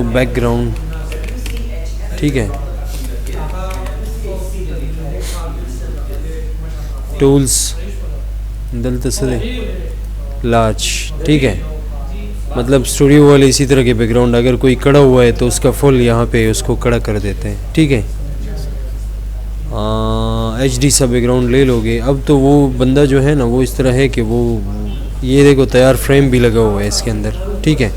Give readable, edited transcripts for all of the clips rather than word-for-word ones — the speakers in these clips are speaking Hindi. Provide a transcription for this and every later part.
बैकग्राउंड, ठीक है। टूल्स दल तसरे लार्ज, ठीक है। मतलब स्टूडियो वाले इसी तरह के बैकग्राउंड, अगर कोई कड़ा हुआ है तो उसका फुल यहाँ पे उसको कड़ा कर देते हैं, ठीक है। HD सा बैकग्राउंड ले लोगे। अब तो वो बंदा जो है ना वो इस तरह है कि वो ये देखो तैयार फ्रेम भी लगा हुआ है इसके अंदर, ठीक है।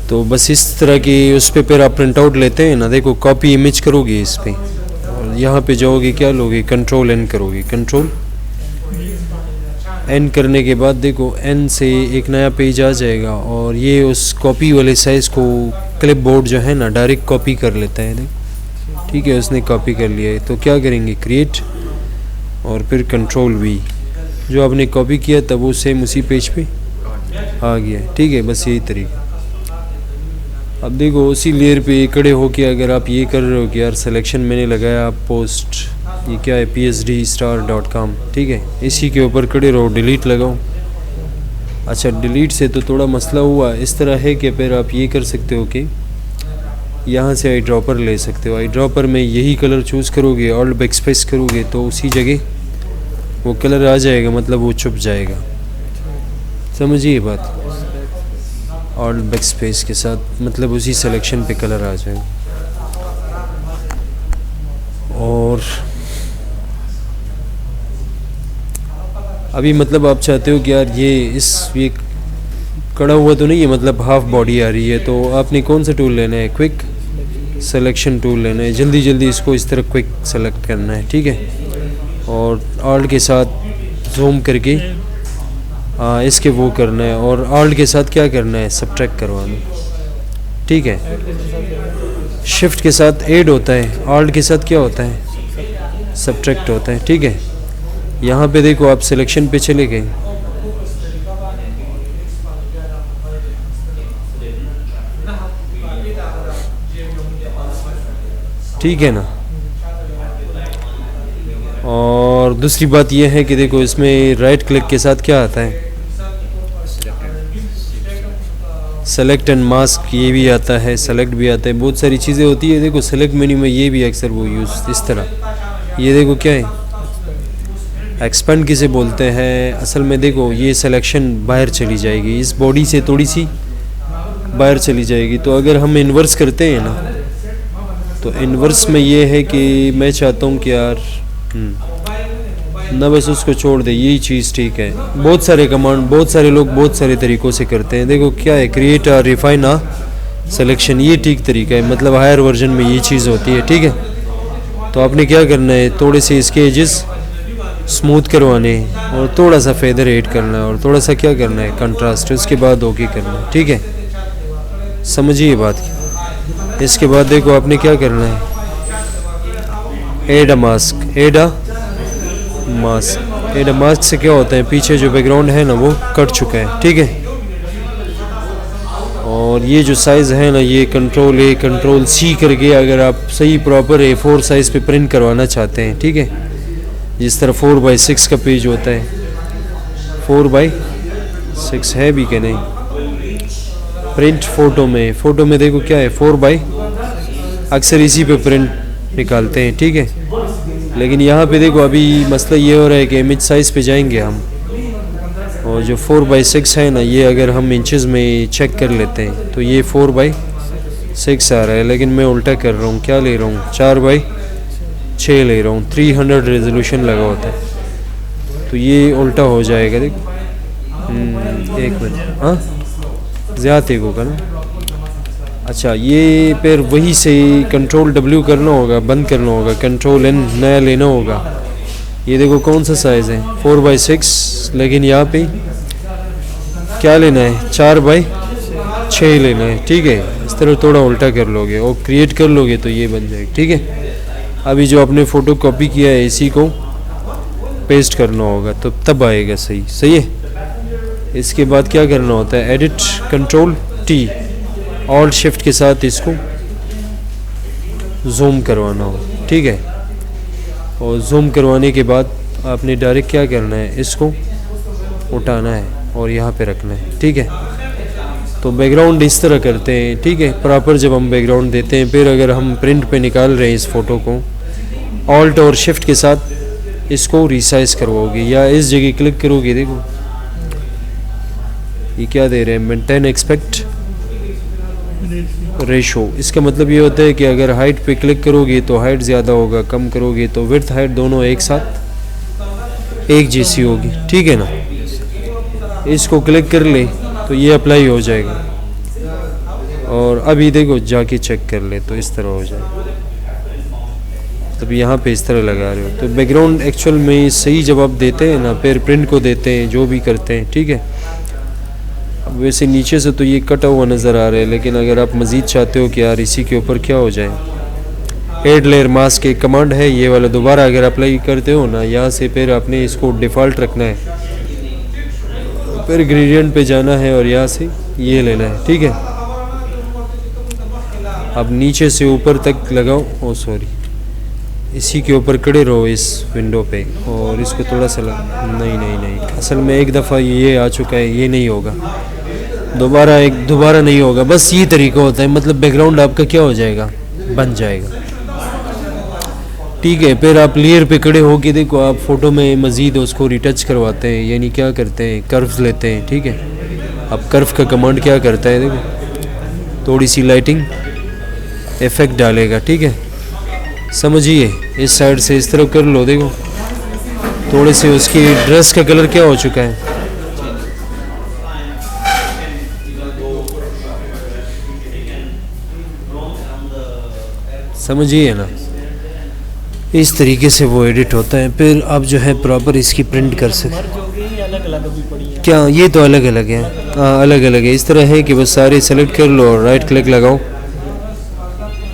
तो बस इस तरह की उस पे फिर आप प्रिंट आउट लेते हैं ना, देखो कॉपी इमेज करोगे इस पे और यहाँ पे जाओगे, क्या लोगे, कंट्रोल N करोगे। कंट्रोल N करने के बाद देखो N से एक नया पेज आ जाएगा और ये उस कॉपी वाले साइज़ को क्लिप बोर्ड जो है ना डायरेक्ट कॉपी कर लेता है, ठीक है। उसने कॉपी कर लिया है तो क्या करेंगे, क्रिएट और फिर कंट्रोल V, जो आपने कॉपी किया था वो सेम उसी पेज पे आ गया, ठीक है। बस यही तरीका। अब देखो उसी लेयर पे खड़े होके अगर आप ये कर रहे हो कि यार सिलेक्शन मैंने लगाया पोस्ट, ये क्या है, psdstar.com, ठीक है। इसी के ऊपर खड़े रहो, डिलीट लगाओ। अच्छा डिलीट से तो थोड़ा मसला हुआ, इस तरह है कि फिर आप ये कर सकते हो कि यहाँ से आई ड्रॉपर ले सकते हो। आई ड्रॉपर में यही कलर चूज़ करोगे, ऑल्ट बैकस्पेस करोगे तो उसी जगह वो कलर आ जाएगा, मतलब वो छुप जाएगा, समझिए बात। ऑल्ट बैकस्पेस के साथ मतलब उसी सिलेक्शन पे कलर आ जाएगा। और अभी मतलब आप चाहते हो कि यार ये कड़ा हुआ तो नहीं है, मतलब हाफ बॉडी आ रही है, तो आपने कौन सा टूल लेना है, क्विक सिलेक्शन टूल लेना है। जल्दी जल्दी इसको इस तरह क्विक सेलेक्ट करना है, ठीक है। और ऑल्ट के साथ जूम करके इसके वो करना है, और ऑल्ट के साथ क्या करना है, सब्ट्रैक्ट करवाना, ठीक है। शिफ्ट के साथ ऐड होता है, ऑल्ट के साथ क्या होता है, सब्ट्रैक्ट होता है, ठीक है। यहाँ पे देखो आप सिलेक्शन पे चले गए, ठीक है ना। और दूसरी बात यह है कि देखो इसमें राइट क्लिक के साथ क्या आता है, सेलेक्ट एंड मास्क, ये भी आता है, सेलेक्ट भी आता है, बहुत सारी चीज़ें होती है। देखो सेलेक्ट मेन्यू में ये भी अक्सर वो यूज़ इस तरह, ये देखो क्या है, एक्सपेंड किसे बोलते हैं असल में। देखो ये सिलेक्शन बाहर चली जाएगी, इस बॉडी से थोड़ी सी बाहर चली जाएगी। तो अगर हम इन्वर्स करते हैं ना, तो इन्वर्स में ये है कि मैं चाहता हूँ कि यार ना बस उसको छोड़ दे, यही चीज़ ठीक है। बहुत सारे कमांड बहुत सारे लोग बहुत सारे तरीक़ों से करते हैं। देखो क्या है, create a refine a selection, ये ठीक तरीका है, मतलब हायर वर्जन में ये चीज़ होती है, ठीक है। तो आपने क्या करना है, थोड़े से इसके एजेस स्मूथ करवाने हैं और थोड़ा सा फेदर ऐड करना है और थोड़ा सा क्या करना है, कंट्रास्ट, उसके बाद ओके करना है, ठीक है। समझिए बात की। इसके बाद देखो आपने क्या करना है, add a mask, add a mask. Add a mask से क्या होता है, पीछे जो बैकग्राउंड है ना वो कट चुका है, ठीक है। और ये जो साइज़ है ना, ये कंट्रोल A कंट्रोल C करके अगर आप सही प्रॉपर A4 साइज़ पे प्रिंट करवाना चाहते हैं, ठीक है, जिस तरह 4x6 का पेज होता है, 4x6 है भी कि नहीं, प्रिंट फ़ोटो में देखो क्या है, 4x अक्सर इसी पे प्रिंट निकालते हैं, ठीक है। लेकिन यहाँ पे देखो अभी मसला ये हो रहा है कि इमेज साइज़ पे जाएंगे हम, और जो 4x6 है ना, ये अगर हम इंचेस में चेक कर लेते हैं तो ये 4x6 आ रहा है, लेकिन मैं उल्टा कर रहा हूँ, क्या ले रहा हूँ, 4x6 ले रहा हूँ। 300 रेजोल्यूशन लगा होता है, तो ये उल्टा हो जाएगा। देख एक मिनट, हाँ ज़्यादा एक होगा ना। अच्छा ये फिर वही से कंट्रोल W करना होगा, बंद करना होगा, कंट्रोल N नया लेना होगा। ये देखो कौन सा साइज़ है, 4x6, लेकिन यहाँ पे क्या लेना है, 4x6 लेना है, ठीक है। इस तरह थोड़ा उल्टा कर लोगे और क्रिएट कर लोगे तो ये बन जाएगा, ठीक है। अभी जो आपने फ़ोटो कॉपी किया है इसी को पेस्ट करना होगा, तो तब आएगा सही, सही है। इसके बाद क्या करना होता है, edit control T, alt shift के साथ इसको जूम करवाना हो, ठीक है। और जूम करवाने के बाद आपने डायरेक्ट क्या करना है, इसको उठाना है और यहाँ पे रखना है, ठीक है। तो बैकग्राउंड इस तरह करते हैं, ठीक है। प्रॉपर जब हम बैकग्राउंड देते हैं, फिर अगर हम प्रिंट पे निकाल रहे हैं इस फ़ोटो को, ऑल्ट और शिफ्ट के साथ इसको रिसाइज करवाओगे या इस जगह क्लिक करोगे, देखो ये क्या दे रहे हैं, मेंटेन एक्सपेक्ट रेशो। इसका मतलब ये होता है कि अगर हाइट पे क्लिक करोगे तो हाइट ज़्यादा होगा, कम करोगे तो विड्थ हाइट दोनों एक साथ एक जैसी होगी, ठीक है ना। इसको क्लिक कर ले तो ये अप्लाई हो जाएगा, और अभी देखो जाके चेक कर ले तो इस तरह हो जाएगा। तब यहाँ पे इस तरह लगा रहे हो तो बैकग्राउंड एक्चुअल में सही जवाब देते हैं ना, फिर प्रिंट को देते हैं, जो भी करते हैं, ठीक है। अब वैसे नीचे से तो ये कटा हुआ नज़र आ रहा है, लेकिन अगर आप मज़ीद चाहते हो कि यार इसी के ऊपर क्या हो जाए, ऐड लेयर मास्क एक कमांड है, ये वाला दोबारा अगर अप्लाई करते हो ना यहाँ से, फिर आपने इसको डिफ़ॉल्ट रखना है, फिर ग्रेडियंट पे जाना है और यहाँ से ये लेना है, ठीक है। अब नीचे से ऊपर तक लगाओ, ओ सॉरी, इसी के ऊपर खड़े रहो इस विंडो पे, और इसको थोड़ा सा नहीं नहीं नहीं, असल में एक दफ़ा ये आ चुका है, ये नहीं होगा दोबारा नहीं होगा। बस ये तरीका होता है, मतलब बैकग्राउंड आपका क्या हो जाएगा, बन जाएगा, ठीक है। फिर आप लेयर पे खड़े हो के देखो, आप फ़ोटो में मज़ीद उसको रिटच करवाते हैं, यानी क्या करते हैं, कर्व्स लेते हैं, ठीक है। अब कर्व का कमांड क्या करता है, देखो थोड़ी सी लाइटिंग इफ़ेक्ट डालेगा, ठीक है। समझिए, इस साइड से इस तरफ कर लो, देखो थोड़े से उसकी ड्रेस का कलर क्या हो चुका है, समझिए ना, इस तरीके से वो एडिट होता है। फिर आप जो है प्रॉपर इसकी प्रिंट कर सकते हैं। क्या ये तो अलग अलग है, हाँ अलग अलग है। इस तरह है कि बस सारे सेलेक्ट कर लो और राइट क्लिक लगाओ।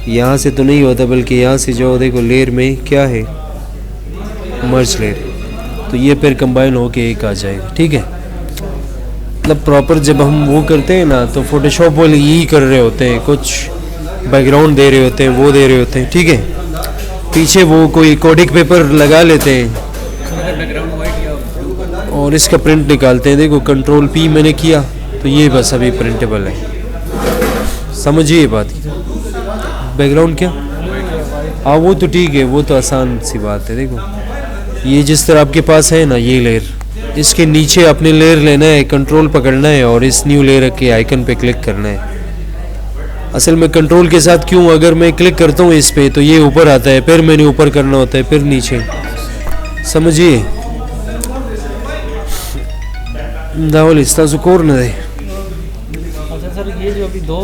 यहाँ से तो नहीं होता, बल्कि यहाँ से जो देखो लेयर में क्या है, मर्ज लेयर, तो ये फिर कंबाइन होके एक आ जाएगा, ठीक है। मतलब प्रॉपर जब हम वो करते हैं ना, तो फोटोशॉप वाले यही कर रहे होते हैं, कुछ बैकग्राउंड दे रहे होते हैं, वो दे रहे होते हैं, ठीक है। पीछे वो कोई कोडिक पेपर लगा लेते हैं और इसका प्रिंट निकालते हैं। देखो कंट्रोल P मैंने किया तो ये बस अभी प्रिंटेबल है, समझिए बात। बैकग्राउंड क्या, हाँ वो तो ठीक है, वो तो आसान सी बात है। देखो ये जिस तरह आपके पास है ना, ये लेयर, इसके नीचे अपने लेयर लेना है, कंट्रोल पकड़ना है और इस न्यू लेयर के आइकन पे क्लिक करना है। असल में कंट्रोल के साथ क्यों, अगर मैं क्लिक करता हूँ इस पे तो ये ऊपर आता है, फिर मैंने ऊपर करना होता है, फिर नीचे, समझिए। दावल इस्ता सुकोर न दे। अच्छा सर, ये जो अभी दो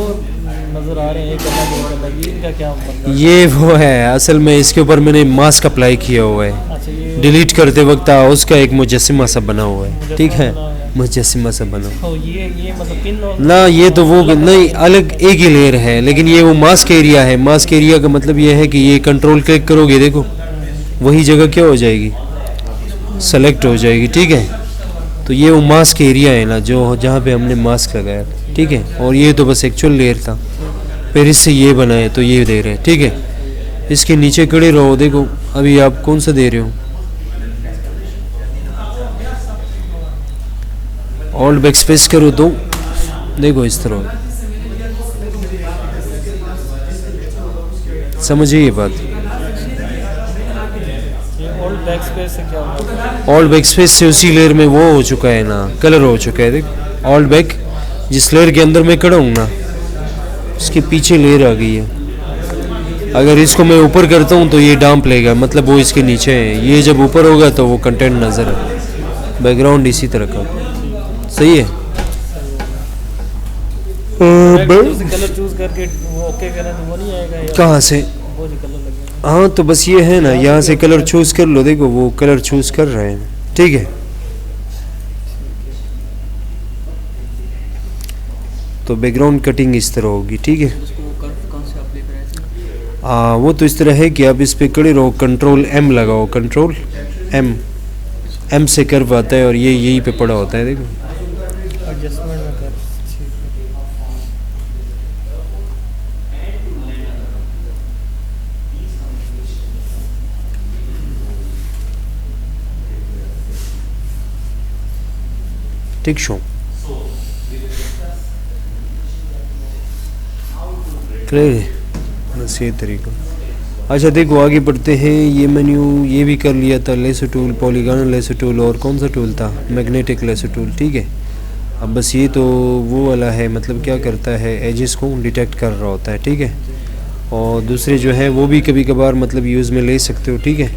नज़र आ रहे हैं, एक अलग ये इनका क्या मतलब? ये वो है, असल में इसके ऊपर मैंने मास्क अप्लाई किया हुआ है। अच्छा, ये डिलीट करते वक्त उसका एक मुजस्सिमा सा बना हुआ है, ठीक है, मुजस्सिमा सा बना। तो ये मतलब पिन ना, ये तो वो नहीं, अलग एक ही लेयर है, लेकिन ये वो मास्क एरिया है। मास्क एरिया का मतलब ये है कि ये कंट्रोल क्लिक करोगे, देखो वही जगह क्या हो जाएगी, सेलेक्ट हो जाएगी, ठीक है। तो ये वो मास्क एरिया है ना, जो जहाँ पे हमने मास्क लगाया, ठीक है। और ये तो बस एक्चुअल लेयर था, फिर इससे ये बनाए तो ये दे रहे हैं, ठीक है। इसके नीचे खड़े रहो, देखो अभी आप कौन सा दे रहे हो, ऑल्ट बैक स्पेस करो तो देखो इस तरह, समझिए ये बात। ऑल्ट बैक स्पेस से क्या होगा? ऑल्ट बैक स्पेस से उसी लेयर में वो हो चुका है ना, कलर हो चुका है। देखो ऑल्ट बैक, जिस लेयर के अंदर मैं खड़ा हूँ ना, उसके पीछे लेयर आ गई है। अगर इसको मैं ऊपर करता हूँ तो ये डांप लेगा, मतलब वो इसके नीचे है। ये जब ऊपर होगा तो वो कंटेंट नज़र है। बैकग्राउंड इसी तरह का, सही है। कलर चूज करके वो ओके करें तो वो नहीं आएगा या कहाँ से, वो जो कलर लगेगा? हाँ तो बस ये है ना, यहाँ से कलर चूज़ कर लो, देखो वो कलर चूज़ कर रहे हैं, ठीक है। तो बैकग्राउंड कटिंग इस तरह होगी, ठीक है। हाँ वो तो इस तरह है कि आप इस पे खड़े रहो, कंट्रोल M लगाओ, कंट्रोल M से कर्व आता है और ये यहीं पे पड़ा होता है, देखो एडजस्टमेंट में कर। ठीक शो। क्लियर है, बस ये तरीका। अच्छा देखो आगे बढ़ते हैं। ये मेन्यू ये भी कर लिया था, lasso tool, polygonal lasso tool, और कौन सा टूल था, मैग्नेटिक लेसो टूल, ठीक है। अब बस ये तो वो वाला है, मतलब क्या करता है, एजेस को डिटेक्ट कर रहा होता है, ठीक है। और दूसरे जो है वो भी कभी कभार मतलब यूज़ में ले सकते हो, ठीक है।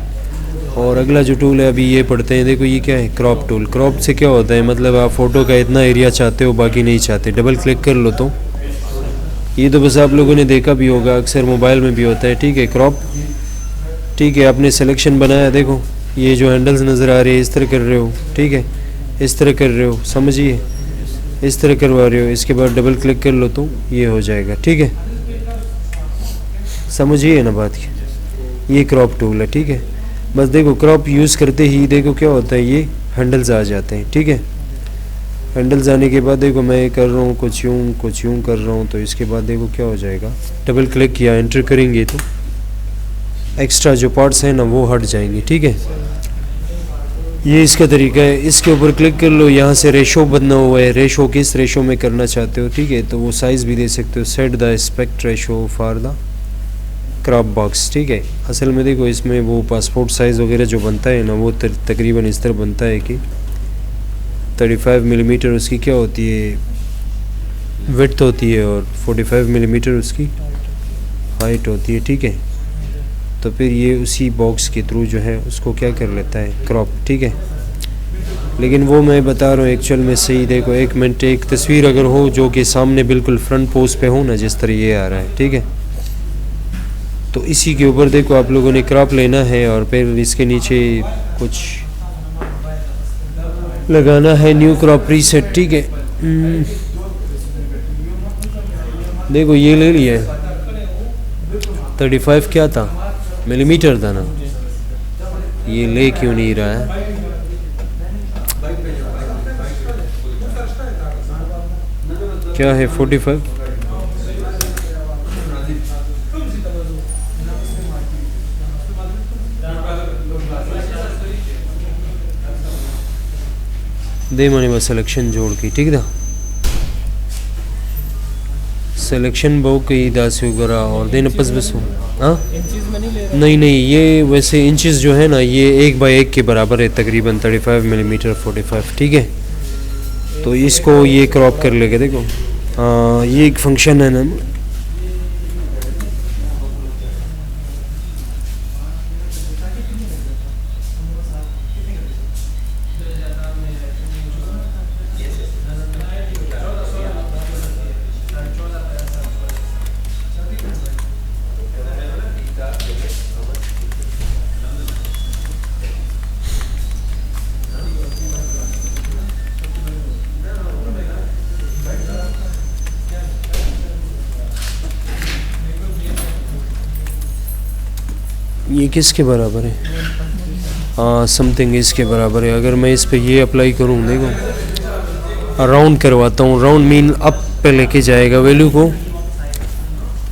और अगला जो टूल है अभी ये पढ़ते हैं। देखो ये क्या है, क्रॉप टूल। क्रॉप से क्या होता है, मतलब आप फ़ोटो का इतना एरिया चाहते हो बाकी नहीं चाहते, डबल क्लिक कर लो तो ये तो बस आप लोगों ने देखा भी होगा, अक्सर मोबाइल में भी होता है, ठीक है, क्रॉप, ठीक है। आपने सिलेक्शन बनाया, देखो ये जो हैंडल्स नज़र आ रहे हैं इस तरह कर रहे हो, ठीक है, इस तरह कर रहे हो, समझिए, इस तरह करवा रहे हो, इसके बाद डबल क्लिक कर लो तो ये हो जाएगा, ठीक है, समझिए ना बात की। ये क्रॉप टूल है, ठीक है। बस देखो क्रॉप यूज़ करते ही देखो क्या होता है, ये हैंडल्स आ जाते हैं, ठीक है। हैंडल्स आने के बाद देखो मैं कर रहा हूँ कुछ यूँ कर रहा हूँ, तो इसके बाद देखो क्या हो जाएगा, डबल क्लिक किया, एंटर करेंगे तो एक्स्ट्रा जो पार्ट्स हैं ना वो हट जाएंगे, ठीक है। ये इसका तरीका है। इसके ऊपर क्लिक कर लो, यहाँ से रेशो बदलना हुआ है, रेशो किस रेशो में करना चाहते हो, ठीक है, तो वो साइज़ भी दे सकते हो, set the aspect ratio for the crop box, ठीक है। असल में देखो इसमें वो पासपोर्ट साइज़ वगैरह जो बनता है ना वो तकरीबन इस तरह बनता है कि 35 मिलीमीटर उसकी क्या होती है, विड्थ होती है, और 45 मिलीमीटर उसकी हाइट होती है, ठीक है। तो फिर ये उसी बॉक्स के थ्रू जो है उसको क्या कर लेता है, क्रॉप, ठीक है। लेकिन वो मैं बता रहा हूँ एक्चुअल में सही। देखो एक मिनट, एक तस्वीर अगर हो जो कि सामने बिल्कुल फ्रंट पोज पे हो ना, जिस तरह ये आ रहा है, ठीक है, तो इसी के ऊपर देखो आप लोगों ने क्रॉप लेना है और फिर इसके नीचे कुछ लगाना है, न्यू क्रॉप प्रीसेट, ठीक है। देखो ये ले लिया है, 35 क्या था, मिलीमीटर था ना, ये ले क्यों नहीं रहा है, क्या है 45, दे मैंने बस सिलेक्शन जोड़ की, ठीक था, सिलेक्शन बहु कई दास वगैरह और देना बस बस हो। हाँ इंचेस में नहीं ले रहा, नहीं ये वैसे इंचेस जो है ना ये 1/1 के बराबर है तकरीबन, 35 मिलीमीटर 45, ठीक है। तो इसको ये क्रॉप कर लेगा, देखो हाँ ये एक फंक्शन है ना, ये किसके बराबर है, हाँ समथिंग इसके बराबर है। अगर मैं इस पे ये अप्लाई करूँ, देखो राउंड करवाता हूँ, राउंड मीन अप पे लेके जाएगा, वैल्यू को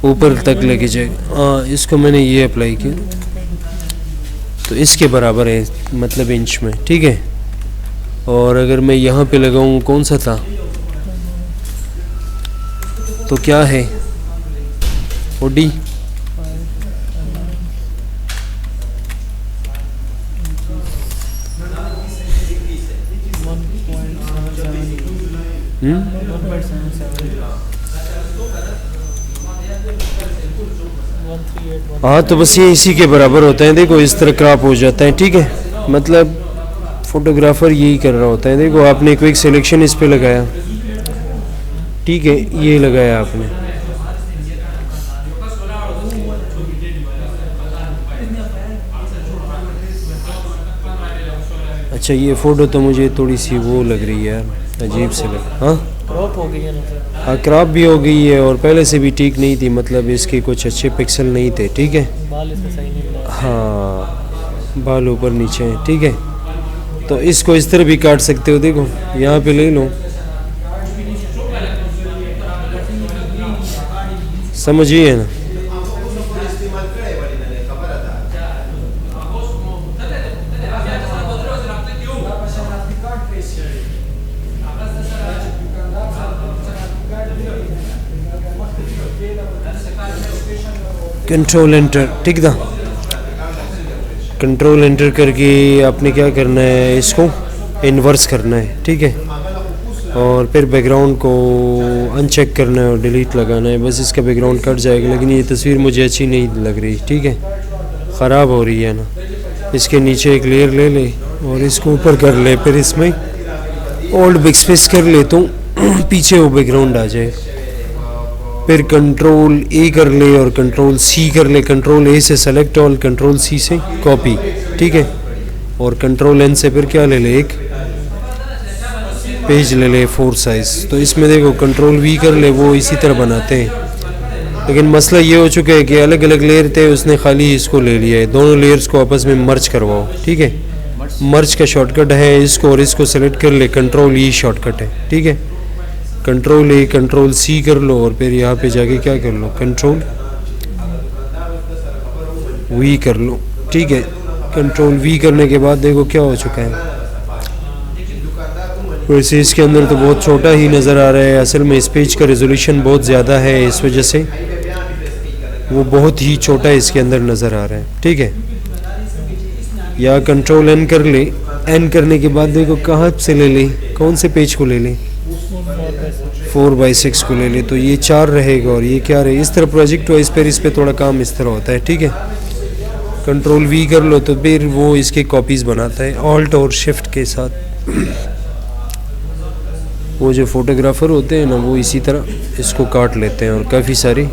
ऊपर तक लेके जाएगा। हाँ इसको मैंने ये अप्लाई किया तो इसके बराबर है, मतलब इंच में, ठीक है। और अगर मैं यहाँ पे लगाऊँ, कौन सा था, तो क्या है ओडी, हाँ तो बस ये इसी के बराबर होता है। देखो इस तरह क्रॉप हो जाता है, ठीक है, मतलब फोटोग्राफर यही कर रहा होता है। देखो आपने क्विक सिलेक्शन इस पे लगाया, ठीक है, ये लगाया आपने, अच्छा ये फ़ोटो तो मुझे थोड़ी सी वो लग रही है यार, अजीब से लग, हाँ क्रॉप हो गई है ना, हाँ क्रॉप भी हो गई है और पहले से भी ठीक नहीं थी, मतलब इसके कुछ अच्छे पिक्सल नहीं थे, ठीक है, बाल इसमें सही नहीं बनाए, हाँ बाल ऊपर नीचे हैं, ठीक है। तो इसको इस तरह भी काट सकते हो, देखो यहाँ पे ले लो, समझिए ना। कंट्रोल एंटर, ठीक था। कंट्रोल एंटर करके आपने क्या करना है, इसको इन्वर्स करना है, ठीक है। और फिर बैकग्राउंड को अनचेक करना है और डिलीट लगाना है, बस इसका बैकग्राउंड कट जाएगा। लेकिन ये तस्वीर मुझे अच्छी नहीं लग रही, ठीक है, ख़राब हो रही है ना। इसके नीचे एक लेयर ले ले और इसको ऊपर कर ले, फिर इसमें ओल्ड बैकस्पेस कर ले तो पीछे वो बैकग्राउंड आ जाए। फिर कंट्रोल ए कर ले और कंट्रोल सी कर ले। कंट्रोल ए से सेलेक्ट ऑल, कंट्रोल सी से कॉपी, ठीक है। और कंट्रोल एन से फिर क्या ले ले, एक पेज ले ले 4 साइज़। तो इसमें देखो कंट्रोल वी कर ले, वो इसी तरह बनाते हैं। लेकिन मसला ये हो चुका है कि अलग अलग लेयर थे, उसने खाली इसको ले लिया है। दोनों लेयर्स को आपस में मर्ज करवाओ, ठीक है। मर्ज का शॉर्टकट है इसको, और इसको सेलेक्ट कर ले, कंट्रोल ई शॉर्टकट है, ठीक है। कंट्रोल ए कंट्रोल सी कर लो और फिर यहाँ पे जाके क्या कर लो, कंट्रोल वी कर लो, ठीक है। कंट्रोल वी करने के बाद देखो क्या हो चुका है। वैसे इसके अंदर तो बहुत छोटा ही नज़र आ रहा है, असल में इस पेज का रेजोल्यूशन बहुत ज़्यादा है, इस वजह से वो बहुत ही छोटा इसके अंदर नज़र आ रहा है, ठीक है। या कंट्रोल एन कर ले। एन करने के बाद देखो कहाँ से ले ले, कौन से पेज को ले ले, 4x6 को ले ले। तो ये 4 रहेगा और ये क्या रहे, इस तरह प्रोजेक्ट वाइज पर इस पर थोड़ा काम इस तरह होता है, ठीक है। कंट्रोल वी कर लो तो फिर वो इसके कॉपीज़ बनाता है ऑल्ट और शिफ्ट के साथ। वो जो फोटोग्राफ़र होते हैं ना, वो इसी तरह इसको काट लेते हैं और काफ़ी सारी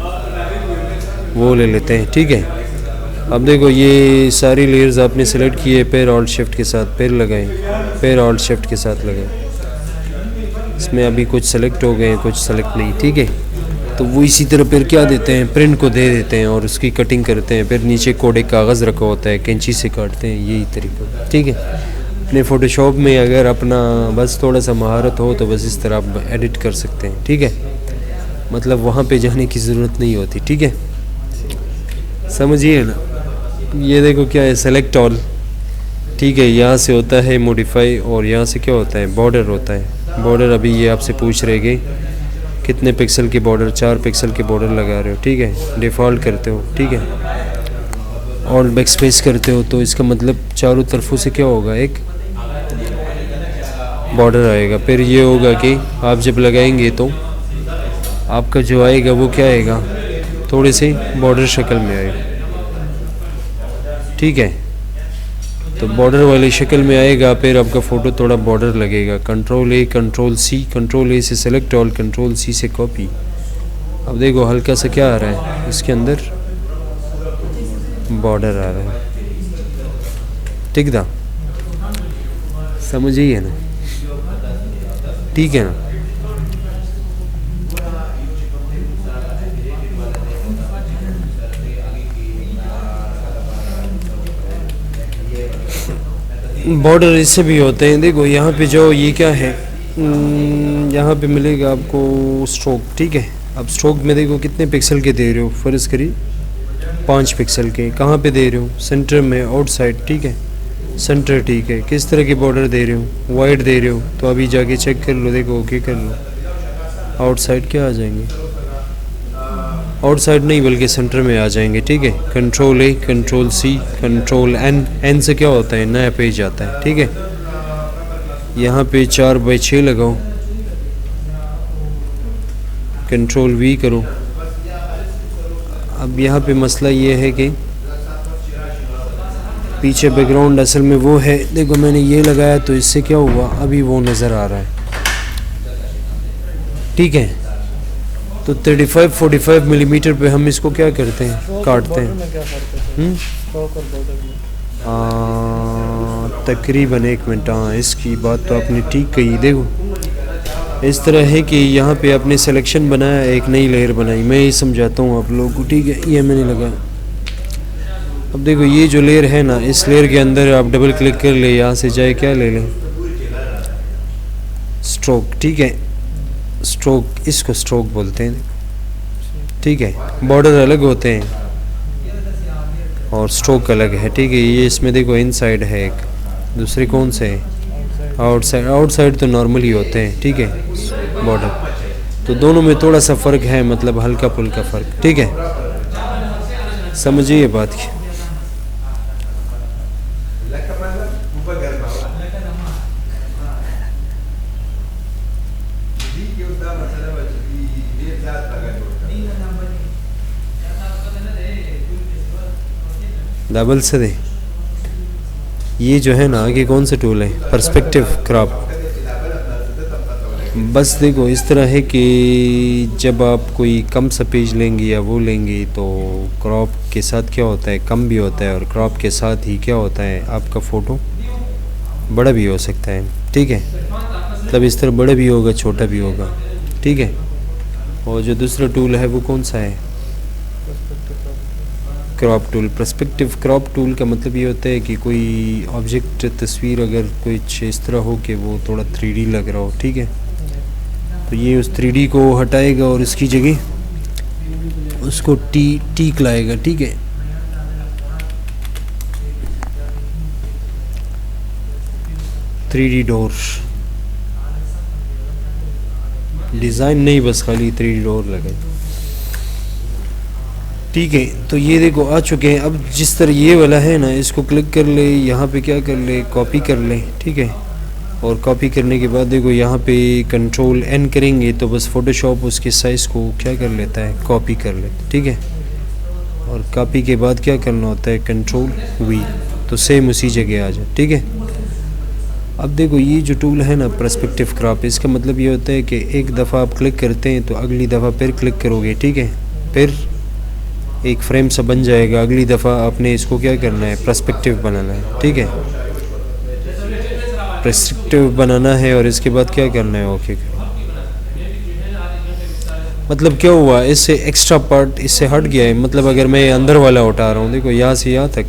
वो ले लेते हैं, ठीक है। अब देखो ये सारी लेयर्स आपने सेलेक्ट किए, फिर ऑल्ट शिफ्ट के साथ फिर लगाएं, फिर ऑल्ट शिफ्ट के साथ लगाएं। इसमें अभी कुछ सेलेक्ट हो गए हैं, कुछ सेलेक्ट नहीं, ठीक है। तो वो इसी तरह फिर क्या देते हैं, प्रिंट को दे देते हैं और उसकी कटिंग करते हैं। फिर नीचे कोड एक कागज़ रखा होता है, कैंची से काटते हैं, यही तरीका, ठीक है। अपने फ़ोटोशॉप में अगर अपना बस थोड़ा सा महारत हो तो बस इस तरह आप एडिट कर सकते हैं, ठीक है। मतलब वहाँ पे जाने की ज़रूरत नहीं होती, ठीक है, समझिए ना। ये देखो क्या है, सेलेक्ट ऑल, ठीक है। यहाँ से होता है मॉडिफाई और यहाँ से क्या होता है, बॉर्डर होता है। बॉर्डर अभी ये आपसे पूछ रहे गए कितने पिक्सल के बॉर्डर, 4 पिक्सल के बॉर्डर लगा रहे हो, ठीक है। डिफ़ॉल्ट करते हो, ठीक है। और बैक स्पेस करते हो तो इसका मतलब चारों तरफों से क्या होगा, एक बॉर्डर आएगा। फिर ये होगा कि आप जब लगाएंगे तो आपका जो आएगा वो क्या आएगा, थोड़े से बॉर्डर शक्ल में आएगा, ठीक है। तो बॉर्डर वाली शक्ल में आएगा, फिर आपका फ़ोटो थोड़ा बॉर्डर लगेगा। Control A control C, control A से सेलेक्ट ऑल, कंट्रोल सी से कॉपी। अब देखो हल्का सा क्या आ रहा है, इसके अंदर बॉर्डर आ रहा है, ठीक था, समझिए ना, ठीक है ना। बॉर्डर इससे भी होते हैं। देखो यहाँ पे जो ये क्या है, यहाँ पे मिलेगा आपको स्ट्रोक, ठीक है। अब स्ट्रोक में देखो कितने पिक्सल के दे रहे हो, फ़र्ज़ करिए 5 पिक्सल के। कहाँ पे दे रहे हो, सेंटर में, आउटसाइड, ठीक है, सेंटर, ठीक है। किस तरह के बॉर्डर दे रहे हो, वाइड दे रहे हो, तो अभी जाके चेक कर लो, देखो ओके कर लो। आउटसाइड क्या आ जाएंगे, आउटसाइड नहीं बल्कि सेंटर में आ जाएंगे, ठीक है। Control A control C control N, N से क्या होता है, नया पेज आता है, ठीक है। यहाँ पे 4x6 लगाओ, कंट्रोल वी करो। अब यहाँ पे मसला ये है कि पीछे बैकग्राउंड असल में वो है, देखो मैंने ये लगाया तो इससे क्या हुआ, अभी वो नज़र आ रहा है, ठीक है। तो 35-45 मिलीमीटर पे हम इसको क्या करते हैं, काटते हैं। तकरीबन 1 मिनट। हाँ, इसकी बात तो आपने ठीक कही। देखो इस तरह है कि यहाँ पे आपने सिलेक्शन बनाया, एक नई लेयर बनाई। मैं ये समझाता हूँ आप लोगों को, ठीक है। ये मैंने लगा। अब देखो ये जो लेयर है ना, इस लेयर के अंदर आप डबल क्लिक कर ले, यहाँ से जाए क्या ले लें, स्ट्रोक, ठीक है। स्ट्रोक, इसको स्ट्रोक बोलते हैं, ठीक है। बॉर्डर अलग होते हैं और स्ट्रोक अलग है, ठीक है। ये इसमें देखो इनसाइड है एक, दूसरे कौन से है, आउटसाइड। आउटसाइड तो नॉर्मली होते हैं, ठीक है, बॉर्डर। तो दोनों में थोड़ा सा फ़र्क है, मतलब हल्का फुल्का फ़र्क, ठीक है, समझिए ये बात की। डबल से दे, ये जो है ना आगे कौन सा टूल है, पर्सपेक्टिव क्रॉप। बस देखो इस तरह है कि जब आप कोई कम सा पेज लेंगी या वो लेंगी तो क्रॉप के साथ क्या होता है, कम भी होता है, और क्रॉप के साथ ही क्या होता है, आपका फ़ोटो बड़ा भी हो सकता है, ठीक है, मतलब इस तरह बड़ा भी होगा, छोटा भी होगा, ठीक है। और जो दूसरा टूल है वो कौन सा है, crop tool. Perspective crop tool का मतलब ये होता है कि कोई ऑब्जेक्ट, तस्वीर अगर कुछ इस तरह हो कि वो थोड़ा 3D लग रहा हो, ठीक है, तो ये उस 3D को हटाएगा और इसकी जगह उसको टीक लाएगा, ठीक है। थ्री डी डोर डिज़ाइन नहीं, बस खाली 3D डोर लगे, ठीक है। तो ये देखो आ चुके हैं। अब जिस तरह ये वाला है ना, इसको क्लिक कर ले, यहाँ पे क्या कर ले, कॉपी कर ले, ठीक है। और कॉपी करने के बाद देखो यहाँ पे कंट्रोल N करेंगे तो बस फ़ोटोशॉप उसके साइज़ को क्या कर लेता है, कॉपी कर लेता है, ठीक है। और कॉपी के बाद क्या करना होता है, कंट्रोल V, तो सेम उसी जगह आ जाए, ठीक है। अब देखो ये जो टूल है ना, पर्सपेक्टिव क्रॉप, इसका मतलब ये होता है कि एक दफ़ा आप क्लिक करते हैं तो अगली दफ़ा फिर क्लिक करोगे, ठीक है, फिर एक फ्रेम सा बन जाएगा, अगली दफ़ा आपने इसको क्या करना है, पर्सपेक्टिव बनाना है, ठीक है, पर्सपेक्टिव बनाना है। और इसके बाद क्या करना है, ओके। मतलब क्या हुआ, इससे एक्स्ट्रा पार्ट इससे हट गया है, मतलब अगर मैं अंदर वाला उठा रहा हूँ, देखो यहाँ से यहाँ तक,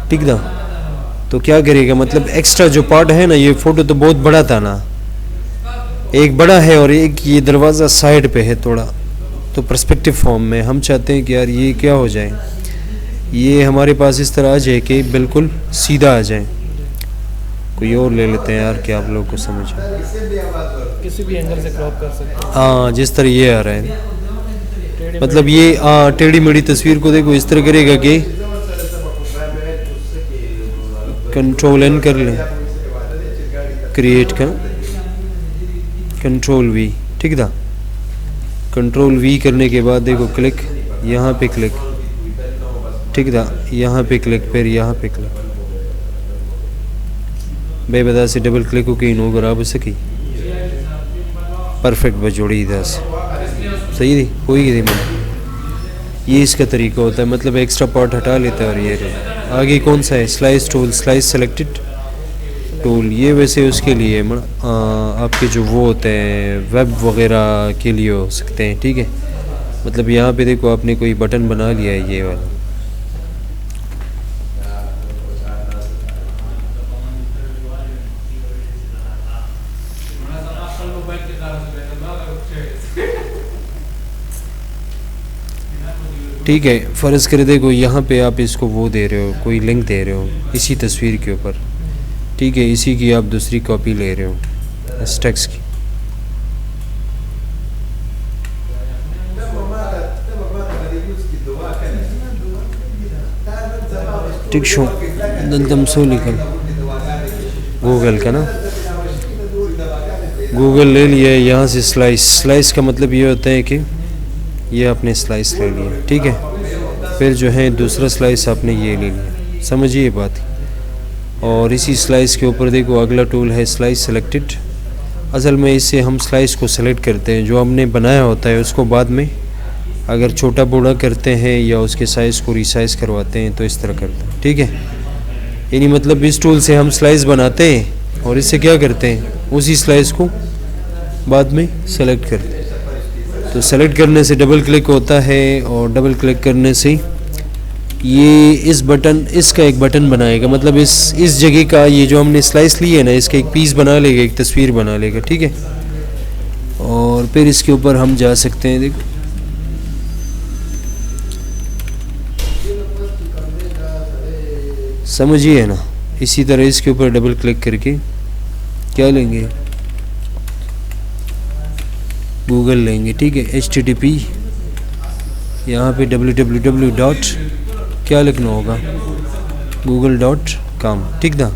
ठीक ना, तो क्या करेगा, मतलब एक्स्ट्रा जो पार्ट है ना, ये फ़ोटो तो बहुत बड़ा था ना, एक बड़ा है और एक ये दरवाज़ा साइड पे है थोड़ा, तो पर्सपेक्टिव फॉर्म में हम चाहते हैं कि यार ये क्या हो जाए, ये हमारे पास इस तरह आ जाए कि बिल्कुल सीधा आ जाए। कोई और ले लेते हैं यार कि आप लोग को समझ आए, किसी भी एंगल से क्रॉप कर सकते हैं। हाँ, जिस तरह ये आ रहा है, मतलब ये टेढ़ी मेढ़ी तस्वीर को देखो इस तरह करेगा कि कंट्रोल N कर लें, क्रिएट का कंट्रोल V, ठीक था। कंट्रोल V करने के बाद देखो क्लिक, यहाँ पे क्लिक, ठीक था, यहाँ पे क्लिक, फिर यहाँ पे क्लिक, बेबदा से डबल क्लिक हो के नो बराबर सकी, परफेक्ट बजोड़ी इधर से सही थी, कोई थी मैंने, ये इसका तरीका होता है, मतलब एक्स्ट्रा पार्ट हटा लेता है। और ये आगे कौन सा है, slice tool, slice selected tool, ये वैसे उसके लिए आपके जो वो होते हैं वेब वगैरह के लिए हो सकते हैं, ठीक है। मतलब यहाँ पे देखो आपने कोई बटन बना लिया है ये वाला, ठीक है। फ़र्ज़ कर देखो यहाँ पे आप इसको वो दे रहे हो, कोई लिंक दे रहे हो इसी तस्वीर के ऊपर, ठीक है, इसी की आप दूसरी कॉपी ले रहे हो इस टेक्स्ट की, ठीक शो दंतम सो लिखल गूगल का ना, गूगल ले लिया है। यहाँ से स्लाइस, स्लाइस का मतलब ये होता है कि ये आपने स्लाइस ले लिया, ठीक है, फिर जो है दूसरा स्लाइस आपने ये ले लिया, समझिए बात। और इसी स्लाइस के ऊपर देखो अगला टूल है स्लाइस सेलेक्टेड। असल में इससे हम स्लाइस को सेलेक्ट करते हैं, जो हमने बनाया होता है उसको बाद में अगर छोटा बड़ा करते हैं या उसके साइज़ को रिसाइज़ करवाते हैं तो इस तरह करते हैं, ठीक है। यानी मतलब इस टूल से हम स्लाइस बनाते हैं और इससे क्या करते हैं, उसी स्लाइस को बाद में सेलेक्ट करते हैं। तो सेलेक्ट करने से डबल क्लिक होता है और डबल क्लिक करने से ये इस बटन, इसका एक बटन बनाएगा, मतलब इस जगह का ये जो हमने स्लाइस ली है ना, इसका एक पीस बना लेगा, एक तस्वीर बना लेगा, ठीक है। और फिर इसके ऊपर हम जा सकते हैं, देखो समझिए ना, इसी तरह इसके ऊपर डबल क्लिक करके क्या लेंगे, गूगल लेंगे, ठीक है। HTTP यहाँ पे www डॉट क्या लिखना होगा, google.com, ठीक ना।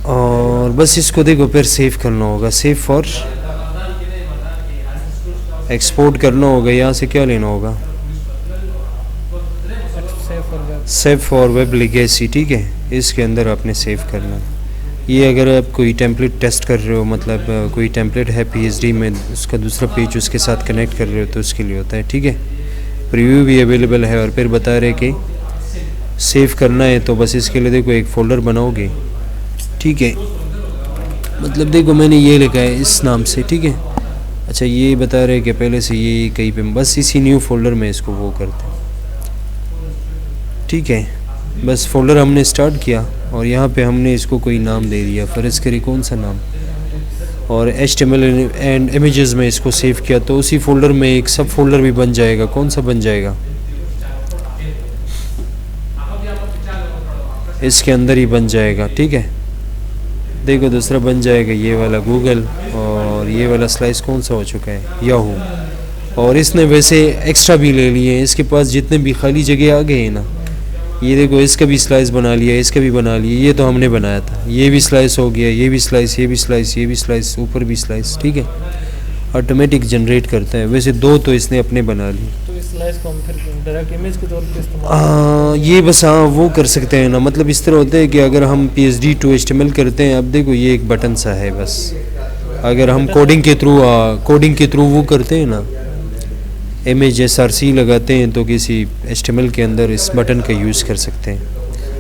और बस इसको देखो फिर सेव करना होगा, सेव फॉर एक्सपोर्ट करना होगा। यहाँ से क्या लेना होगा, सेव फॉर वेब लीगेसी, ठीक है। इसके अंदर आपने सेव करना है। ये अगर आप कोई टेम्पलेट टेस्ट कर रहे हो, मतलब कोई टेम्पलेट है PhD में, उसका दूसरा पेज उसके साथ कनेक्ट कर रहे हो तो उसके लिए होता है, ठीक है। प्रीव्यू भी अवेलेबल है और फिर बता रहे कि सेव करना है, तो बस इसके लिए देखो एक फ़ोल्डर बनाओगे, ठीक है। मतलब देखो मैंने ये लिखा है इस नाम से, ठीक है। अच्छा ये बता रहे कि पहले से ये कहीं पे, बस इसी न्यू फोल्डर में इसको वो करते हैं, ठीक है। बस फोल्डर हमने स्टार्ट किया और यहाँ पे हमने इसको कोई नाम दे दिया, फ़र्ज़ करिए कौन सा नाम, और HTML एंड इमेजेस में इसको सेव किया, तो उसी फोल्डर में एक सब फोल्डर भी बन जाएगा। कौन सा बन जाएगा, इसके अंदर ही बन जाएगा, ठीक है। देखो दूसरा बन जाएगा ये वाला गूगल, और ये वाला स्लाइस कौन सा हो चुका है, याहू। और इसने वैसे एक्स्ट्रा भी ले लिए हैं, इसके पास जितने भी खाली जगह आ गए हैं ना, ये देखो इसका भी स्लाइस बना लिया, इसका भी बना लिया, ये तो हमने बनाया था, ये भी स्लाइस हो गया, ये भी स्लाइस, ये भी स्लाइस, ये भी स्लाइस, ऊपर भी स्लाइस, ठीक है। ऑटोमेटिक जनरेट करता है। वैसे दो तो इसने अपने बना लिए, तो इस स्लाइस को हम फिर डायरेक्ट इमेज के तौर पे इस्तेमाल ये बस हाँ वो कर सकते हैं ना। मतलब इस तरह होता है कि अगर हम PhD to HTML करते हैं, अब देखो ये एक बटन सा है बस, अगर हम कोडिंग के थ्रू वो करते हैं ना, इमेज SRC लगाते हैं, तो किसी HTML के अंदर इस बटन का यूज़ कर सकते हैं।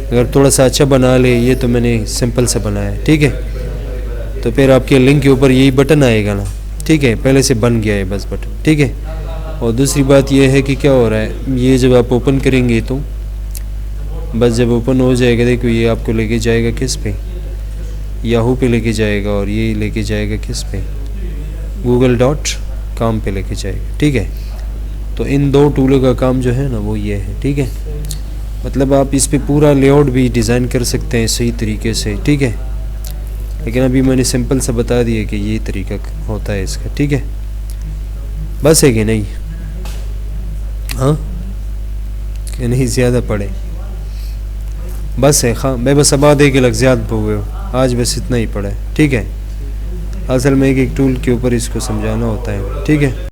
अगर थोड़ा सा अच्छा बना ले, ये तो मैंने सिंपल से बनाया है, ठीक है। तो फिर आपके लिंक के ऊपर यही बटन आएगा ना, ठीक है, पहले से बन गया है बस बटन, ठीक है। और दूसरी बात यह है कि क्या हो रहा है, ये जब आप ओपन करेंगे तो बस जब ओपन हो जाएगा, देखो ये आपको लेके जाएगा किस पे, याहू पे लेके जाएगा, और ये लेके जाएगा किस पे, google.com पे लेके जाएगा, ठीक है। तो इन दो टूलों का काम जो है ना वो ये है, ठीक है। मतलब आप इस पे पूरा लेआउट भी डिज़ाइन कर सकते हैं सही तरीके से, ठीक है। लेकिन अभी मैंने सिंपल सा बता दिया कि ये तरीका होता है इसका, ठीक है। बस है कि नहीं, हाँ कि नहीं ज़्यादा पड़े, बस है, हाँ मैं बस आबाद है कि लग ज़्यादा हुए हो, आज बस इतना ही पड़ा है, ठीक है। असल में एक टूल के ऊपर इसको समझाना होता है, ठीक है।